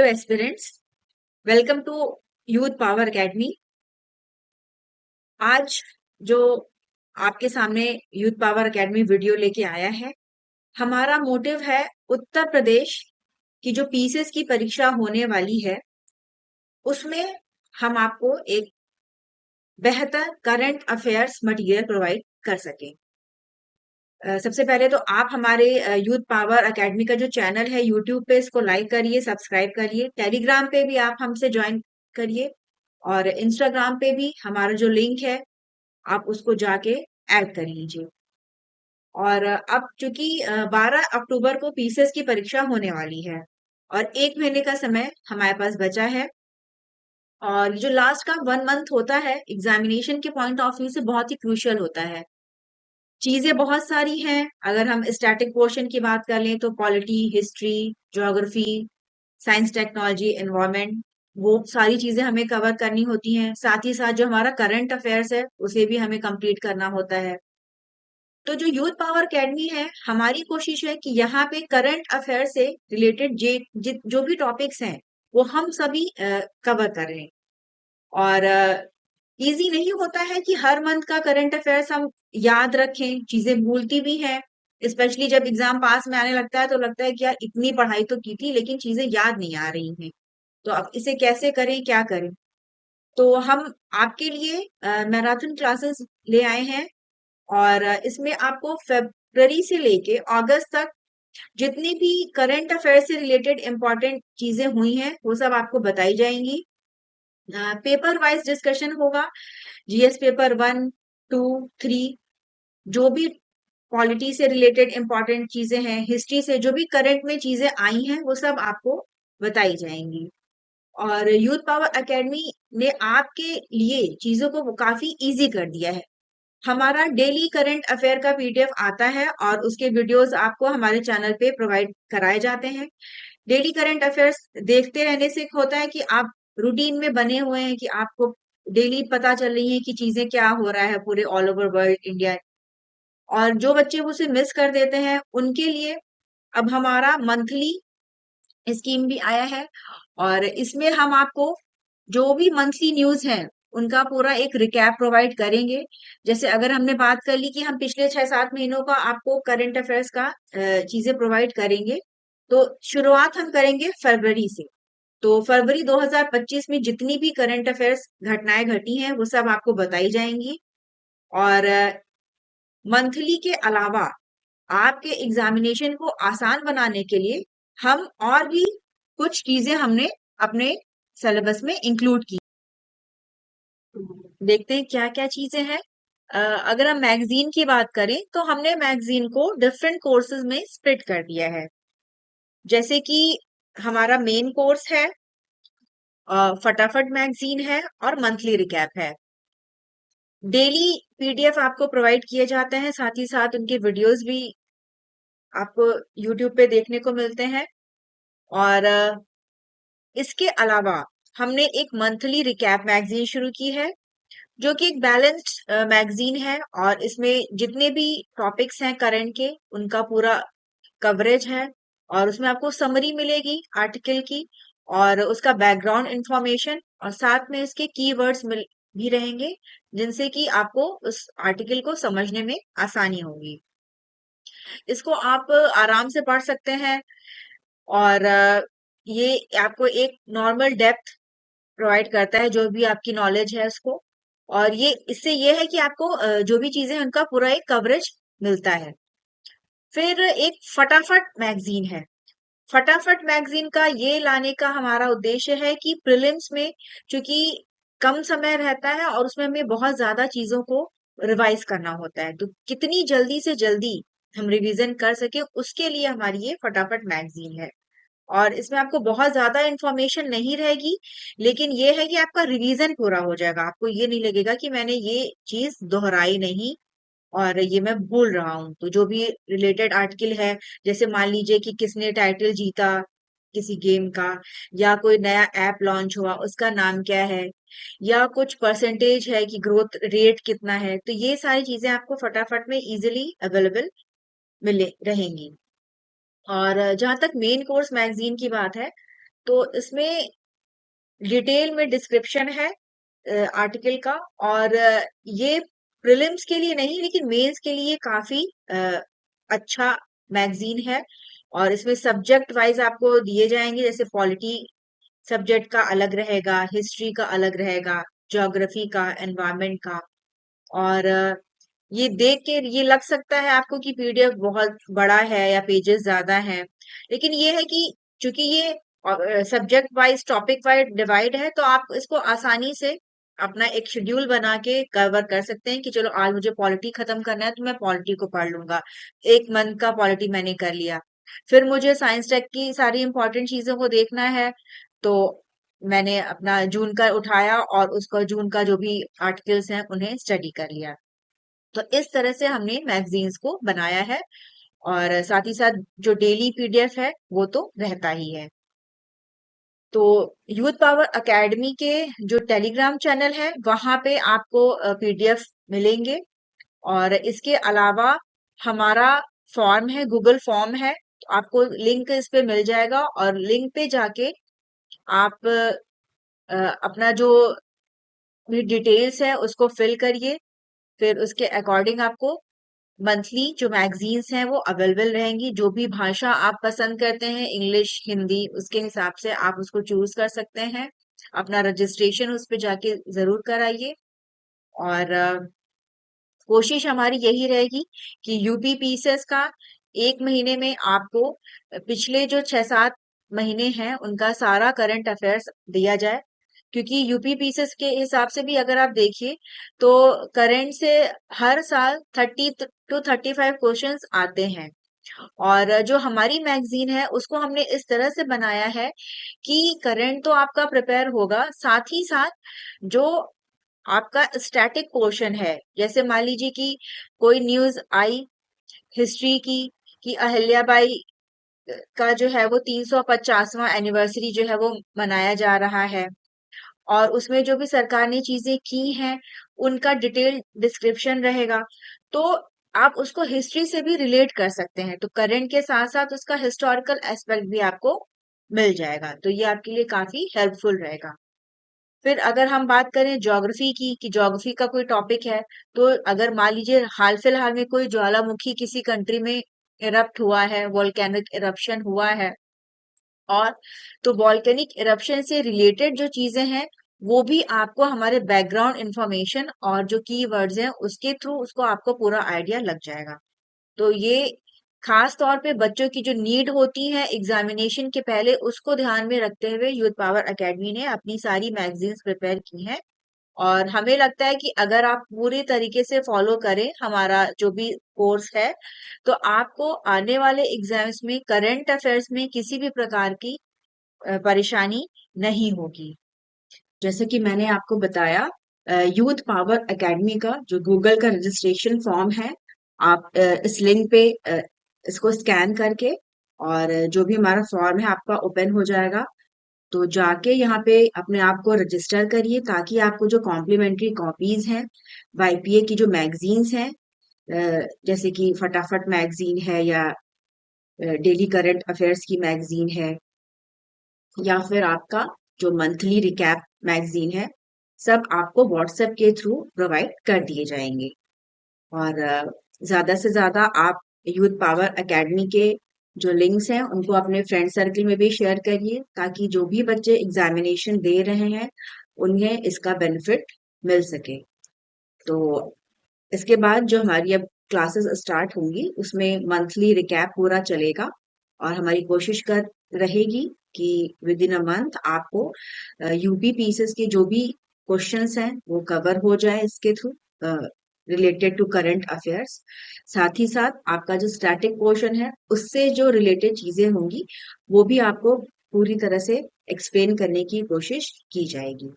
Aspirants, welcome to Youth Power Academy. आज जो आपके सामने यूथ पावर एकेडमी वीडियो लेके आया है, हमारा मोटिव है उत्तर प्रदेश की जो पीसीएस की परीक्षा होने वाली है, उसमें हम आपको एक बेहतर करंट अफेयर्स मटेरियल प्रोवाइड कर सकें। सबसे पहले तो आप हमारे यूथ पावर एकेडमी का जो चैनल है यूट्यूब पे, इसको लाइक करिए, सब्सक्राइब करिए। टेलीग्राम पे भी आप हमसे ज्वाइन करिए और इंस्टाग्राम पे भी हमारा जो लिंक है आप उसको जाके ऐड कर लीजिए। और अब चूंकि 12 अक्टूबर को पीसीएस की परीक्षा होने वाली है और 1 महीने का समय हमारे पास बचा है। और जो लास्ट का 1 मंथ होता है एग्जामिनेशन के पॉइंट ऑफ व्यू से बहुत ही क्रूशियल होता है। चीजें बहुत सारी हैं। अगर हम स्टैटिक पोर्शन की बात कर लें तो polity, history, geography, science, technology, environment, वो सारी चीजें हमें कवर करनी होती हैं। साथ ही साथ जो हमारा करंट अफेयर्स है उसे भी हमें कंप्लीट करना होता है। तो जो यूथ पावर एकेडमी है, हमारी कोशिश है कि यहाँ पे करंट अफेयर से रिलेटेड जो भी टॉपिक्स हैं वो हम सभी कवर कर रहे हैं। और इजी नहीं होता है कि हर मंथ का करंट अफेयर्स हम याद रखें, चीजें भूलती भी हैं। स्पेशली जब एग्जाम पास में आने लगता है तो लगता है कि यार इतनी पढ़ाई तो की थी लेकिन चीजें याद नहीं आ रही हैं। तो अब इसे कैसे करें, क्या करें? तो हम आपके लिए मैराथन क्लासेस ले आए हैं और इसमें आपको फरवरी से लेके अगस्त तक जितनी भी करंट अफेयर से रिलेटेड इंपॉर्टेंट चीजें हुई हैं वो सब आपको बताई जाएंगी। पेपर वाइज डिस्कशन होगा। जीएस पेपर 1, 2, 3, जो भी पॉलिटी से रिलेटेड इंपॉर्टेंट चीजें हैं, हिस्ट्री से जो भी करंट में चीजें आई हैं वो सब आपको बताई जाएंगी। और यूथ पावर एकेडमी ने आपके लिए चीजों को काफी इजी कर दिया है। हमारा डेली करंट अफेयर का पीडीएफ आता है और उसके वीडियोस आपको हमारे चैनल पे प्रोवाइड कराए जाते हैं। डेली करंट अफेयर्स देखते रहने से होता है कि आप रूटीन में बने हुए हैं, कि आपको डेली पता चल रही है कि चीजें क्या हो रहा है पूरे ऑल ओवर वर्ल्ड, इंडिया। और जो बच्चे उसे मिस कर देते हैं उनके लिए अब हमारा मंथली स्कीम भी आया है और इसमें हम आपको जो भी मंथली न्यूज है उनका पूरा एक रिकैप प्रोवाइड करेंगे। जैसे अगर हमने बात कर ली कि हम पिछले 6-7 महीनों का आपको करंट अफेयर्स का चीजें प्रोवाइड करेंगे, तो शुरुआत हम करेंगे फरवरी से। तो फरवरी 2025 में जितनी भी करंट अफेयर्स घटनाएं घटी हैं वो सब आपको बताई जाएंगी। और मंथली के अलावा आपके एग्जामिनेशन को आसान बनाने के लिए हम और भी कुछ चीजें हमने अपने सिलेबस में इंक्लूड की। देखते हैं क्या क्या चीजें हैं। अगर हम मैगजीन की बात करें तो हमने मैगजीन को डिफरेंट कोर्सेज में स्प्लिट कर दिया है। जैसे कि हमारा मेन कोर्स है, फटाफट मैगजीन है और मंथली रिकैप है। डेली पीडीएफ आपको प्रोवाइड किए जाते हैं, साथ ही साथ उनके वीडियोस भी आपको यूट्यूब पे देखने को मिलते हैं। और इसके अलावा हमने एक मंथली रिकैप मैगजीन शुरू की है जो कि एक बैलेंस्ड मैगजीन है और इसमें जितने भी टॉपिक्स हैं करंट के उनका पूरा कवरेज है। और उसमें आपको समरी मिलेगी आर्टिकल की और उसका बैकग्राउंड इंफॉर्मेशन, और साथ में इसके कीवर्ड्स मिल भी रहेंगे जिनसे कि आपको उस आर्टिकल को समझने में आसानी होगी। इसको आप आराम से पढ़ सकते हैं और ये आपको एक नॉर्मल डेप्थ प्रोवाइड करता है जो भी आपकी नॉलेज है उसको। और ये इससे ये है कि आपको जो भी चीजें हैं उनका पूरा एक कवरेज मिलता है। फिर एक फटाफट मैगजीन है। फटाफट मैगजीन का ये लाने का हमारा उद्देश्य है कि प्रीलिम्स में चूंकि कम समय रहता है और उसमें हमें बहुत ज्यादा चीजों को रिवाइज करना होता है, तो कितनी जल्दी से जल्दी हम रिवीजन कर सके उसके लिए हमारी ये फटाफट मैगजीन है। और इसमें आपको बहुत ज्यादा इंफॉर्मेशन नहीं रहेगी, लेकिन ये है कि आपका रिवीजन पूरा हो जाएगा। आपको ये नहीं लगेगा कि मैंने ये चीज दोहराई नहीं और ये मैं भूल रहा हूँ। तो जो भी रिलेटेड आर्टिकल है, जैसे मान लीजिए कि किसने टाइटल जीता किसी गेम का, या कोई नया ऐप लॉन्च हुआ उसका नाम क्या है, या कुछ परसेंटेज है कि ग्रोथ रेट कितना है, तो ये सारी चीजें आपको फटाफट में इजीली अवेलेबल मिले रहेंगी। और जहां तक मेन कोर्स मैगजीन की बात है, तो इसमें डिटेल में डिस्क्रिप्शन है आर्टिकल का। और ये प्रीलिम्स के लिए नहीं लेकिन मेंस के लिए काफी अच्छा मैगजीन है। और इसमें सब्जेक्ट वाइज आपको दिए जाएंगे, जैसे पॉलिटी सब्जेक्ट का अलग रहेगा, हिस्ट्री का अलग रहेगा, ज्योग्राफी का, एनवायरनमेंट का। और ये देख के ये लग सकता है आपको कि पीडीएफ बहुत बड़ा है या पेजेस ज्यादा हैं, लेकिन ये है कि चूंकि ये subject wise topic wise divide है, तो आप इसको आसानी से अपना एक शेड्यूल बना के कवर कर सकते हैं कि चलो आज मुझे पॉलिटी खत्म करना है तो मैं पॉलिटी को पढ़ लूंगा, एक मंथ का पॉलिटी मैंने कर लिया। फिर मुझे साइंस टेक की सारी इंपॉर्टेंट चीजों को देखना है, तो मैंने अपना जून का उठाया और उसका जून का जो भी आर्टिकल्स हैं उन्हें स्टडी कर लिया। तो इस तरह से हमने मैगजीन्स को बनाया है। और साथ ही साथ जो डेली पीडीएफ है वो तो रहता ही है। तो यूथ पावर एकेडमी के जो टेलीग्राम चैनल है वहां पे आपको पीडीएफ मिलेंगे। और इसके अलावा हमारा फॉर्म है, गूगल फॉर्म है, तो आपको लिंक इस पे मिल जाएगा और लिंक पे जाके आप अपना जो भी डिटेल्स है उसको फिल करिए। फिर उसके अकॉर्डिंग आपको मंथली जो मैगजीन्स हैं वो अवेलेबल रहेंगी। जो भी भाषा आप पसंद करते हैं, इंग्लिश, हिंदी, उसके हिसाब से आप उसको चूज कर सकते हैं। अपना रजिस्ट्रेशन उस पे जाके जरूर कराइए। और कोशिश हमारी यही रहेगी कि यूपी पीसीएस का एक महीने में आपको पिछले जो 6-7 महीने हैं उनका सारा करंट अफेयर्स दिया जाए। क्योंकि यूपी पीसीएस के हिसाब से भी अगर आप देखिए तो करंट से हर साल 30 to 35 क्वेश्चंस आते हैं। और जो हमारी मैगजीन है उसको हमने इस तरह से बनाया है कि करंट तो आपका प्रिपेयर होगा, साथ ही साथ जो आपका स्टैटिक पोर्शन है, जैसे मान लीजिए कि कोई न्यूज आई हिस्ट्री की कि अहिल्याबाई का जो है वो 350वां एनिवर्सरी जो है वो मनाया जा रहा है, और उसमें जो भी सरकार ने चीजें की हैं उनका डिटेल डिस्क्रिप्शन रहेगा। तो आप उसको हिस्ट्री से भी रिलेट कर सकते हैं, तो करंट के साथ साथ उसका हिस्टोरिकल एस्पेक्ट भी आपको मिल जाएगा, तो ये आपके लिए काफी हेल्पफुल रहेगा। फिर अगर हम बात करें ज्योग्राफी की कि ज्योग्राफी का कोई टॉपिक है, तो अगर मान लीजिए हाल फिलहाल में कोई ज्वालामुखी किसी कंट्री में इरप्ट हुआ है, वोल्केनिक इरप्शन हुआ है, और तो वॉल्केनिक इरप्शन से रिलेटेड जो चीजें हैं वो भी आपको हमारे बैकग्राउंड इंफॉर्मेशन और जो कीवर्ड्स हैं उसके थ्रू उसको आपको पूरा आइडिया लग जाएगा। तो ये खास तौर पे बच्चों की जो नीड होती है एग्जामिनेशन के पहले उसको ध्यान में रखते हुए यूथ पावर एकेडमी ने अपनी सारी मैगजीन्स प्रिपेयर की हैं। और हमें लगता है कि अगर आप पूरी तरीके से फॉलो करें हमारा जो भी कोर्स है, तो आपको आने वाले एग्जाम्स में करंट अफेयर्स में किसी भी प्रकार की परेशानी नहीं होगी। जैसे कि मैंने आपको बताया, यूथ पावर एकेडमी का जो गूगल का रजिस्ट्रेशन फॉर्म है, आप इस लिंक पे इसको स्कैन करके और जो भी हमारा फॉर्म है आपका ओपन हो जाएगा। तो जाके यहाँ पे अपने आप को रजिस्टर करिए ताकि आपको जो कॉम्प्लीमेंट्री कॉपीज हैं वाईपीए की जो मैगजीन्स हैं, जैसे कि फटाफट मैगजीन है या डेली करंट अफेयर्स की मैगजीन है, या फिर आपका जो मंथली रिकैप मैगजीन है, सब आपको व्हाट्सएप के थ्रू प्रोवाइड कर दिए जाएंगे। और ज्यादा से ज्यादा आप यूथ पावर एकेडमी के जो लिंक्स हैं उनको अपने फ्रेंड सर्कल में भी शेयर करिए ताकि जो भी बच्चे एग्जामिनेशन दे रहे हैं उन्हें इसका बेनिफिट मिल सके। तो इसके बाद जो हमारी अब क्लासेस स्टार्ट होंगी उसमें मंथली रिकैप पूरा चलेगा और हमारी कोशिश कर रहेगी कि विद इन अ मंथ आपको यूपी पीसीएस के जो भी क्वेश्चंस हैं वो कवर हो जाए इसके through, related to current affairs. साथ ही साथ आपका जो स्टैटिक पोर्शन है उससे जो रिलेटेड चीजें होंगी वो भी आपको पूरी तरह से एक्सप्लेन करने की कोशिश की जाएगी।